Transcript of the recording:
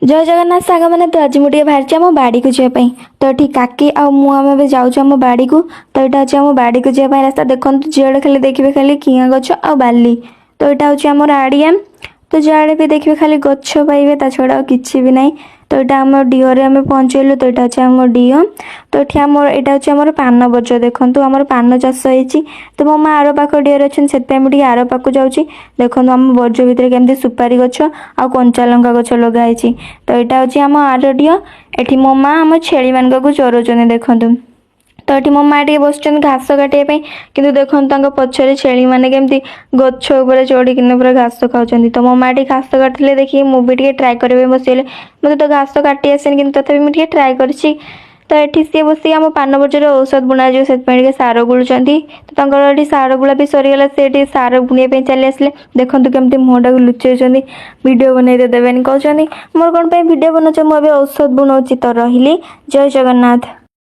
जय जगन्नाथ साग मैंने तो आज मुझे बाहर आम बाड़ी को जावाई तो ये काकी आम जाऊँ आम बाड़ी को। तो यहाँ हूँ आम बाड़ी को जावाई रास्ता देखो जिड़े खाली देखिए खाली किआ गछ आ बाली। तो यहाँ हूँ आम आड़िया तो जड़े भी देखिए खाली गछ पाइबे ता छड़ा किसी भी ना। तो यहाँ आम डीहरे आम पहुँचलु तो यहाँ अच्छे आम डीह। तो ये यहाँ हूँ पान बज देखूँ आम पान चाष होती। तो मो माँ आर पाख डीहर अच्छे से आर पाक जाऊँगी देखो आम बज भितर केमती सुपारी गछ आ कंचा लंका गछ लगाई। तो यहाँ हूँ आम आर डीह एटी मो माँ आम छेली मान को चोरौन देखूँ। तो ये मो माँ टे बस घास काटापी कि देखो पछरे छेली मैंने केमती गछ चढ़ी पूरा घास खाऊँ। तो मो माँ टे घास काटिले देखिए मुझे ट्राए करने बसले मत तो घास काटी आसेनि कि तथापि मुझे ट्राए कर। तो ये सी बस आम पान बजार औषध बुणा जो से सार गुलुंट तो ये सार गुला भी सरीगला से सार बुणा चली आसे देखो केमती मुहटा को लुचें वीडियो बनई देवेनि कहते मोर कौन भिड बनाऊँ मुझे औषध बुणाऊँ। तो रही जय जगन्नाथ।